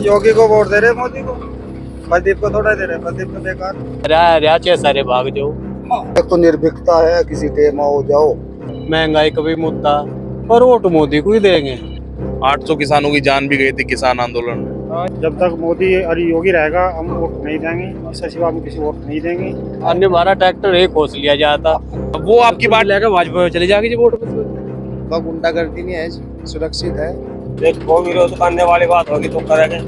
योगी को वोट दे रहे, मोदी को। प्रदीप को थोड़ा दे रहे, प्रदीप तो बेकार। राचे सारे भाग जाओ। एक तो निर्भीकता है, किसी टेम आओ जाओ। महंगाई का भी मुद्दा, पर वोट मोदी को ही देंगे। 800 किसानों की जान भी गई थी किसान आंदोलन में। जब तक मोदी और योगी रहेगा हम वोट नहीं देंगे, इससे सिवा हम किसी वोट नहीं देंगे। अन्य 12 ट्रैक्टर एक खोस लिया जाता। वो आपकी बात लेकर भाजपा में चली जाएगी जी वोट। गुंडागर्दी नहीं है, सुरक्षित है। देखो विरोध करने वाली बात होगी तो करेंगे।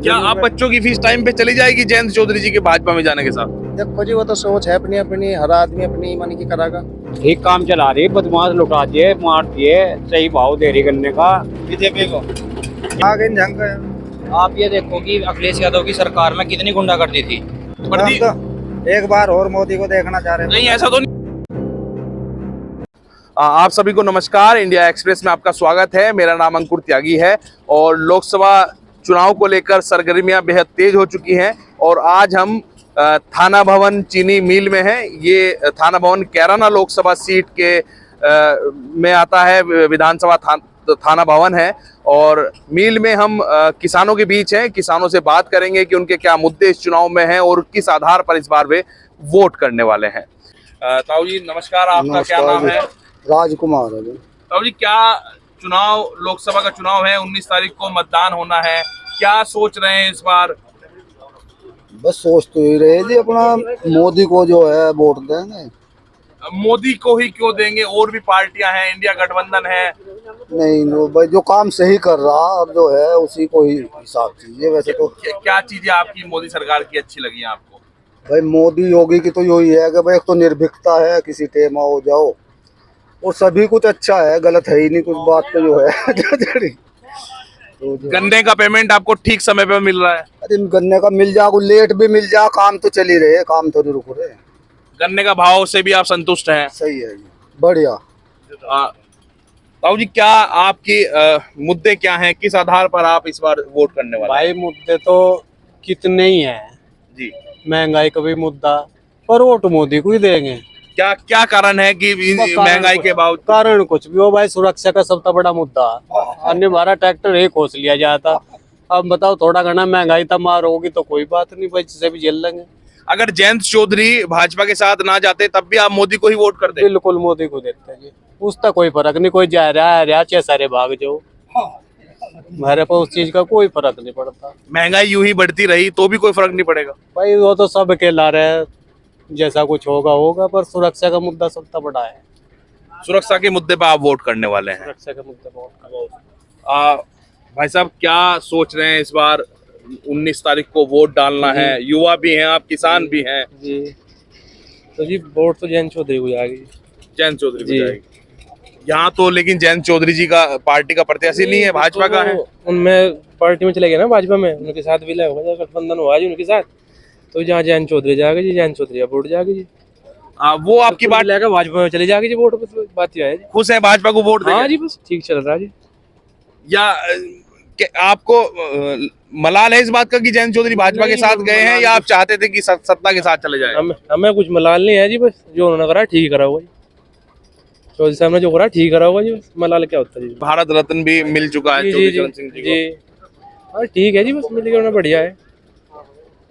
क्या आप बच्चों की फीस टाइम पे चली जाएगी जयंत चौधरी जी के भाजपा में जाने के साथ? देखो जी, वो तो सोच है अपनी अपनी, हर आदमी अपनी मन की करेगा। ठीक काम चला रही है, बदमाश लुटा दिए, मार दिए, सही भाव दे रही गन्ने का बीजेपी को। आगे झंग है। आप ये देखो कि अखिलेश यादव की सरकार में कितनी गुंडागर्दी थी। प्रदीप तो एक बार और मोदी को देखना चाह रहे हैं। नहीं, ऐसा तो नहीं। आप सभी को नमस्कार। इंडिया एक्सप्रेस में आपका स्वागत है। मेरा नाम अंकुर त्यागी है और लोकसभा चुनाव को लेकर सरगर्मियां बेहद तेज हो चुकी हैं और आज हम थाना भवन चीनी मिल में हैं। ये थाना भवन कैराना लोकसभा सीट के में आता है, विधानसभा थाना भवन है और मिल में हम किसानों के बीच हैं। किसानों से बात करेंगे कि उनके क्या मुद्दे इस चुनाव में हैं और किस आधार पर इस बार वे वोट करने वाले हैं। ताऊ जी नमस्कार, आपका क्या नाम है? राजकुमार है। ताऊ जी, क्या चुनाव, लोकसभा का चुनाव है, 19 तारीख को मतदान होना है, क्या सोच रहे हैं इस बार? बस सोच तो ही रहे जी, अपना मोदी को जो है वोट देंगे। मोदी को ही क्यों देंगे? और भी पार्टियां हैं, इंडिया गठबंधन है। नहीं वो भाई जो काम सही कर रहा अब जो है उसी को ही हिसाब कीजिए। वैसे तो क्या चीजें आपकी मोदी सरकार की अच्छी लगी आपको? भाई मोदी योगी की तो यही है कि भाई एक तो निर्भीकता है, किसी टेम आओ जाओ, और सभी कुछ अच्छा है, गलत है ही नहीं कुछ बात तो जो है। तो गन्ने का पेमेंट आपको ठीक समय पे मिल रहा है? अरे गन्ने का मिल जा, लेट भी मिल जा, काम तो चल ही रहे, काम तो नहीं रुक रहे। गन्ने का भाव से भी आप संतुष्ट हैं? सही है जी, बढ़िया। ताऊ जी, क्या आपकी मुद्दे क्या हैं, किस आधार पर आप इस बार वोट करने वाले भाई मुद्दे तो कितने ही हैं जी? महंगाई का भी मुद्दा, पर वोट मोदी को ही देंगे। क्या क्या कारण है कि महंगाई के भाव? कारण कुछ भी हो भाई, सुरक्षा का सबसे बड़ा मुद्दा। अन्य 12 ट्रैक्टर एक खोस लिया जाता। अब बताओ, थोड़ा घना महंगाई तब मार होगी तो कोई बात नहीं भाई, जिसे भी झेल लेंगे। अगर जयंत चौधरी भाजपा के साथ ना जाते तब भी आप मोदी को ही वोट करते? बिल्कुल मोदी को देते हैं जी, उसका कोई फर्क नहीं। कोई जा रहा है चाहे सारे भाग जाओ, मेरे को उस चीज का कोई फर्क नहीं पड़ता। महंगाई यूं ही बढ़ती रही तो भी कोई फर्क नहीं पड़ेगा? भाई वो तो सब के ला रहे हैं, जैसा कुछ होगा होगा, पर सुरक्षा का मुद्दा सबसे बड़ा है। सुरक्षा के मुद्दे पर आप वोट करने वाले हैं? सुरक्षा के मुद्दे बहुत। भाई साहब, क्या सोच रहे हैं इस बार 19 तारीख को वोट डालना है? युवा भी हैं आप, किसान भी हैं जी। तो जी वोट तो जयंत चौधरी को जाएगी। जयंत चौधरी को जाएगी यहाँ तो, लेकिन जयंत चौधरी जी का पार्टी का प्रत्याशी नहीं है, भाजपा का है। उनमें पार्टी में चले गए ना, भाजपा में, उनके साथ विलय होगा, जब गठबंधन हुआ जी उनके साथ, तो जहाँ जयंत चौधरी जाएगा जी, जयंत चौधरी वोट जाएगी जी। वो आपकी बात लेकर भाजपा में चली जाएगी जी वोट। बात यह है जी। खुश है भाजपा को वोट हाँ देंगे? जी, बस ठीक चल रहा है जी। या आपको मलाल है इस बात का कि जयंत चौधरी भाजपा के साथ गए हैं, या आप चाहते थे कि सत्ता के साथ चले जाए? हमें कुछ मलाल नहीं है जी, बस जो उन्होंने करा ठीक करा हुआ जी। चौधरी साहब ने जो करा ठीक करा हुआ जी, बस मलाल क्या होता है जी। भारत रत्न भी मिल चुका है जी चौधरी जी चरण सिंह जी को। जी, हाँ ठीक है जी, बस मिल गया, बढ़िया है।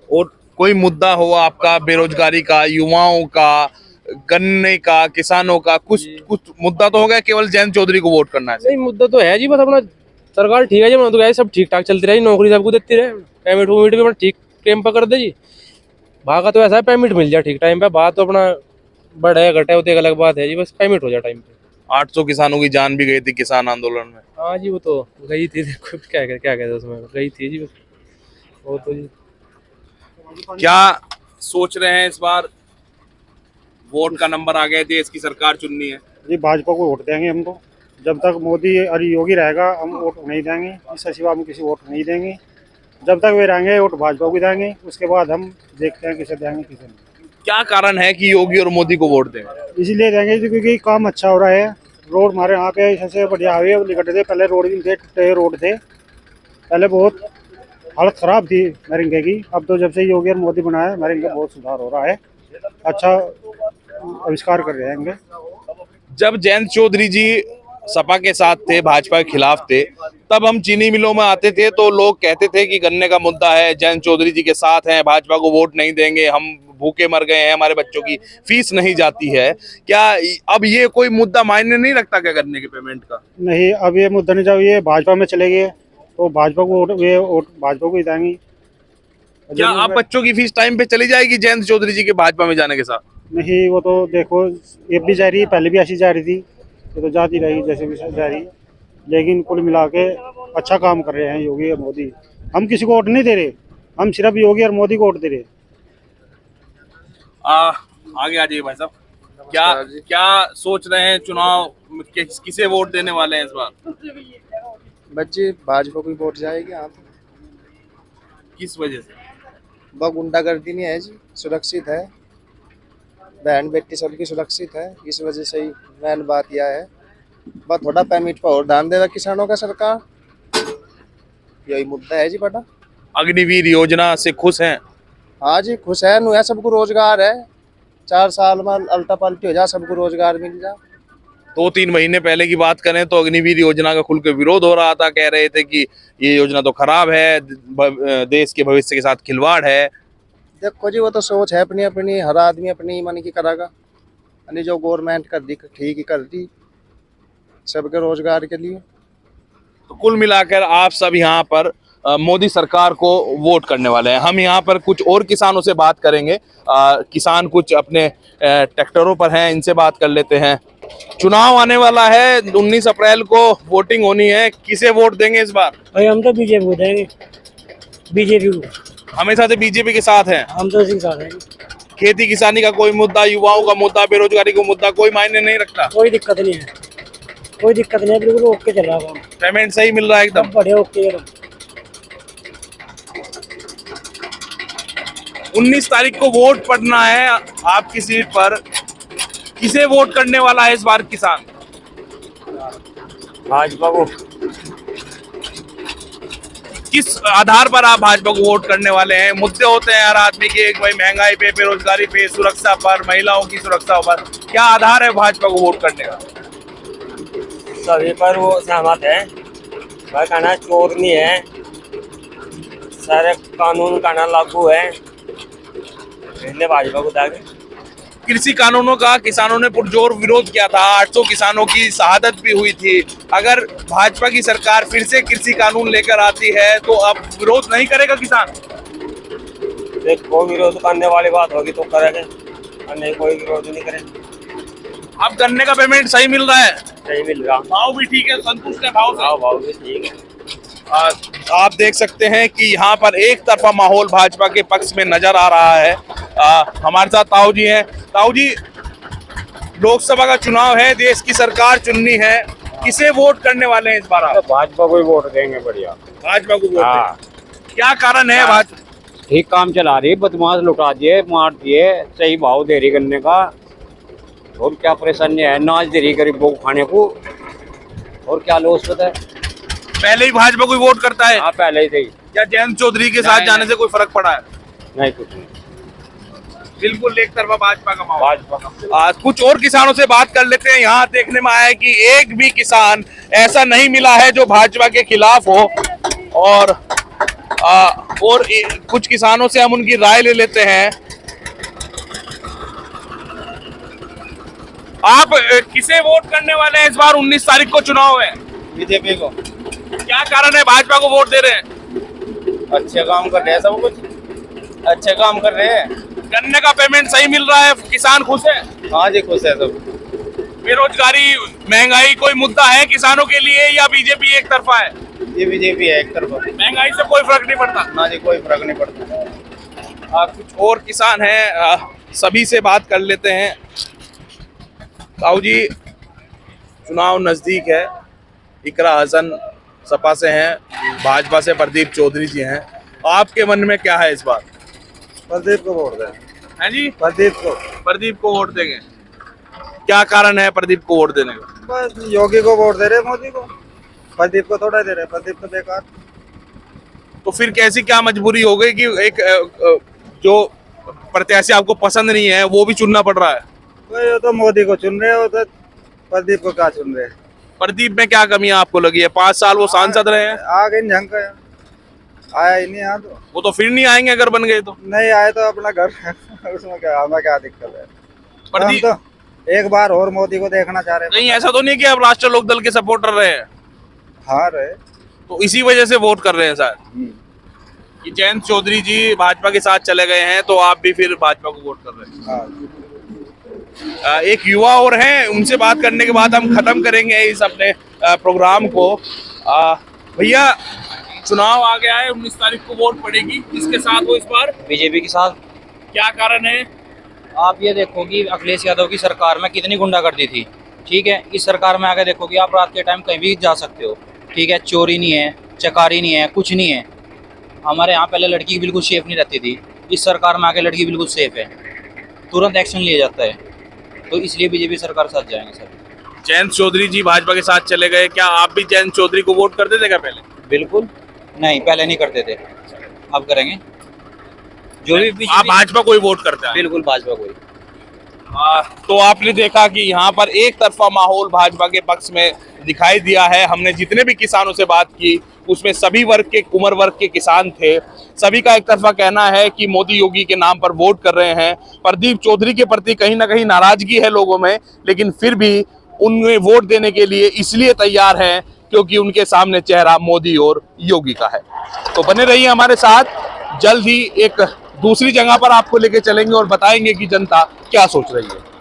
और कोई मुद्दा हो आपका, बेरोजगारी का, युवाओं का, गन्ने का, किसानों का, कुछ मुद्दा तो होगा, केवल जयंत चौधरी को वोट करना है? नहीं, मुद्दा तो है जी, बस अपना सरकार ठीक है जी, तो क्या सब ठीक ठाक चलती रही, नौकरी सबको देती रहे, पेमेंट वेमेंट भी अपना ठीक टाइम पर कर दे जी। भागा तो ऐसा है, पेमेंट मिल जाए ठीक टाइम पे, बात तो अपना बढ़े घटे होते एक अलग बात है जी, बस पेमेंट हो जाए टाइम पे। 800 किसानों की जान भी गई थी किसान आंदोलन में। हाँ जी, वो तो गई थी, देखो क्या कहते उसमें, गई थी जी, बस वो तो जी। क्या सोच रहे हैं इस बार? वोट का नंबर आ गए, देश की सरकार चुननी है जी, भाजपा को वोट देंगे हम तो। जब तक मोदी और योगी रहेगा हम वोट नहीं देंगे, इससे सिवा हम किसी वोट नहीं देंगे। जब तक वे रहेंगे वोट भाजपा को देंगे, उसके बाद हम देखते हैं किसे देंगे किसे नहीं। क्या कारण है कि योगी और मोदी को वोट दें? इसीलिए देंगे जी क्योंकि काम अच्छा हो रहा है। रोड हमारे यहाँ पे सबसे बढ़िया हाईवे निकट थे, पहले रोड भी थे, टूटे रोड थे, पहले बहुत हालत खराब थी नरेंगे की। अब तो जब से योगी और मोदी बनाया नरेंगे बहुत सुधार हो रहा है, अच्छा आविष्कार कर रहे हैं। जब जयंत चौधरी जी सपा के साथ थे, भाजपा के खिलाफ थे, तब हम चीनी मिलों में आते थे तो लोग कहते थे कि गन्ने का मुद्दा है, जयंत चौधरी जी के साथ हैं, भाजपा को वोट नहीं देंगे, हम भूखे मर गए हैं, हमारे बच्चों की फीस नहीं जाती है। क्या अब ये कोई मुद्दा मायने नहीं रखता क्या गन्ने के पेमेंट का? नहीं, अब ये मुद्दा नहीं, जब ये भाजपा में चले गए तो भाजपा को वोट भाजपा को ही देंगे। क्या अब बच्चों की फीस टाइम पे चली जाएगी जयंत चौधरी जी के भाजपा में जाने के साथ? नहीं, वो तो देखो ये भी जा रही है, पहले भी ऐसी जा रही थी, ये तो जाती रहेगी जैसे भी जा रही है। लेकिन कुल मिला के अच्छा काम कर रहे हैं योगी और मोदी। हम किसी को वोट नहीं दे रहे, हम सिर्फ योगी और मोदी को वोट दे रहे। आगे आ जाइए भाई साहब, क्या क्या सोच रहे हैं चुनाव किसे वोट देने वाले हैं इस बार? बच्चे भाजपा को ही वोट जाएगी। आप किस वजह से? बहुत गुंडागर्दी नहीं है जी, सुरक्षित है, बहन बेटी सबकी सुरक्षित है, इस वजह से ही मेन बात यह है। बस थोड़ा पेमेंट पर और ध्यान देगा किसानों का सरकार, यही मुद्दा है जी बड़ा। अग्निवीर योजना से खुश हैं? हाँ जी खुश है, नु है, सबको रोजगार है, 4 साल में अल्टा पलटी हो जा, सबको रोजगार मिल जा। 2-3 महीने पहले की बात करें तो अग्निवीर योजना का खुल के विरोध हो रहा था, कह रहे थे कि ये योजना तो खराब है, देश के भविष्य के साथ खिलवाड़ है। देखो जी वो तो सोच है अपनी अपनी, हर आदमी अपनी मन की करेगा। यानी जो गवर्नमेंट कर दी ठीक ही कर दी सबके रोजगार के लिए। तो कुल मिलाकर आप सब यहाँ पर मोदी सरकार को वोट करने वाले हैं। हम यहाँ पर कुछ और किसानों से बात करेंगे। किसान कुछ अपने ट्रैक्टरों पर हैं, इनसे बात कर लेते हैं। चुनाव आने वाला है, 19 अप्रैल को वोटिंग होनी है, किसे वोट देंगे इस बार? भाई हम तो बीजेपी को देंगे, बीजेपी को। हमेशा से बीजेपी के साथ हैं। हम तो इसी के साथ हैं। खेती किसानी का कोई मुद्दा, युवाओं का मुद्दा, बेरोजगारी का मुद्दा कोई मायने नहीं रखता? कोई दिक्कत नहीं है, कोई दिक्कत नहीं है, बिल्कुल ओके चल रहा है काम। पेमेंट सही मिल रहा है एकदम? बढ़िया ओके एकदम। 19 तारीख को वोट पड़ना है आपकी सीट पर, किसे वोट करने वाला है इस बार किसान? भाजपा को। किस आधार पर आप भाजपा को वोट करने वाले हैं? मुद्दे होते हैं हर आदमी के, एक भाई महंगाई पे, बेरोजगारी पे, सुरक्षा पर, महिलाओं की सुरक्षा पर, क्या आधार है भाजपा को वोट करने का? सभी पर वो सहमत है, भाई कहना चोर नहीं है, सारे कानून कहना लागू है, इसलिए भाजपा को देंगे। कृषि कानूनों का किसानों ने पुरजोर विरोध किया था, 800 किसानों की शहादत भी हुई थी। अगर भाजपा की सरकार फिर से कृषि कानून लेकर आती है तो अब विरोध नहीं करेगा किसान? देखो विरोध करने वाली बात होगी तो करेंगे, और नहीं कोई विरोध नहीं करेंगे। अब गन्ने का पेमेंट सही मिल रहा है? सही मिल रहा, भाव भी ठीक है, संतुष्ट है भाव से? भाव भी ठीक है। आप देख सकते हैं कि यहाँ पर एक तरफा माहौल भाजपा के पक्ष में नजर आ रहा है। हमारे साथ ताऊ जी हैं। ताऊ जी, लोकसभा का चुनाव है, देश की सरकार चुननी है, किसे वोट करने वाले हैं इस बार आप? भाजपा को ही वोट देंगे। बढ़िया भाजपा को वोट हाँ। देंगे। क्या कारण है? भाजपा ठीक काम चला रही है, बदमाश लुटा दिए, मार दिए, सही भाव दे रही गन्ने का, और क्या परेशानी है, नाच दे रही गरीबों को खाने को, और क्या लोस पता है। पहले ही भाजपा को वोट करता है? हाँ पहले ही थी। क्या जयंत चौधरी के साथ जाने से कोई फर्क पड़ा है? नहीं कुछ नहीं, बिल्कुल एक तरफा भाजपा का माहौल। भाजपा का। कुछ और किसानों से बात कर लेते हैं। यहाँ देखने में आया है कि एक भी किसान ऐसा नहीं मिला है जो भाजपा के खिलाफ हो, और कुछ किसानों से हम उनकी राय ले लेते हैं। आप किसे वोट करने वाले हैं इस बार? 19 तारीख को चुनाव है। बीजेपी को। क्या कारण है भाजपा को वोट दे रहे हैं? अच्छे काम कर रहे हैं, सब कुछ अच्छे काम कर रहे हैं। गन्ने का पेमेंट सही मिल रहा है, किसान खुश है? हाँ जी खुश है सब। बेरोजगारी, महंगाई कोई मुद्दा है किसानों के लिए, या बीजेपी एक तरफा है? ये बीजेपी है एक तरफा। महंगाई से कोई फर्क नहीं पड़ता? ना जी कोई फर्क नहीं पड़ता। कुछ और किसान हैं, सभी से बात कर लेते हैं। ताऊ जी, चुनाव नजदीक है, इकरा हसन सपा से हैं, भाजपा से प्रदीप चौधरी जी हैं, आपके मन में क्या है इस बार? प्रदीप को वोट दें। हैं जी? प्रदीप को वोट देंगे। क्या कारण है प्रदीप को वोट देने का? बस योगी को वोट दे रहे, मोदी को। प्रदीप को थोड़ा दे रहे, प्रदीप तो बेकार। तो फिर कैसी क्या मजबूरी हो गई कि एक जो प्रत्याशी आपको पसंद नहीं है वो भी चुनना पड़ रहा है? वो तो मोदी को चुन रहे हो, तो प्रदीप को क्या चुन रहे हैं? प्रदीप में क्या कमियां आपको लगी है? 5 साल वो सांसद रहे हैं, आ गए झंक आया ही नहीं यहाँ तो। वो तो फिर नहीं आएंगे अगर बन गए तो। नहीं आए तो अपना घर उसमें क्या हमें क्या दिक्कत है। हम प्रदीप तो एक बार और मोदी को देखना चाह रहे हैं। नहीं, ऐसा तो नहीं कि आप राष्ट्रीय लोकदल के सपोर्टर रहे हैं, हाँ रहे। तो इसी वजह से वोट कर रहे हैं शायद कि जयंत चौधरी जी भाजपा के साथ चले गए हैं, तो आप भी फिर भाजपा को वोट कर रहे हैं। हाँ एक युवा और हैं, उनसे बात करने के बाद हम खत्म करेंगे इस अपने प्रोग्राम को। भैया, चुनाव आ गया है, 19 तारीख को वोट पड़ेगी, किसके साथ हो इस बार? बीजेपी के साथ। क्या कारण है? आप ये देखो कि अखिलेश यादव की सरकार में कितनी गुंडागर्दी थी, ठीक है। इस सरकार में आके देखो कि आप रात के टाइम कहीं भी जा सकते हो, ठीक है। चोरी नहीं है, चकारी नहीं है, कुछ नहीं है। हमारे यहाँ पहले लड़की बिल्कुल सेफ नहीं रहती थी, इस सरकार में आके लड़की बिल्कुल सेफ है, तुरंत एक्शन लिया जाता है। तो इसलिए बीजेपी सरकार साथ जाएंगे सर। जयंत चौधरी जी भाजपा के साथ चले गए, क्या आप भी जयंत चौधरी को वोट करते थे क्या पहले? बिल्कुल नहीं, पहले नहीं करते थे, अब करेंगे। जो भी आप भाजपा को ही वोट करते हैं? बिल्कुल भाजपा को ही। तो आपने देखा कि यहाँ पर एक तरफा माहौल भाजपा के पक्ष में दिखाई दिया है। हमने जितने भी किसानों से बात की उसमें सभी वर्ग के, कुंवर वर्ग के किसान थे। सभी का एक तरफा कहना है कि मोदी योगी के नाम पर वोट कर रहे हैं। प्रदीप चौधरी के प्रति कहीं ना कहीं नाराजगी है लोगों में, लेकिन फिर भी उनमें वोट देने के लिए इसलिए तैयार हैं क्योंकि उनके सामने चेहरा मोदी और योगी का है। तो बने रहिए हमारे साथ, जल्द ही एक दूसरी जगह पर आपको लेके चलेंगे और बताएंगे कि जनता क्या सोच रही है।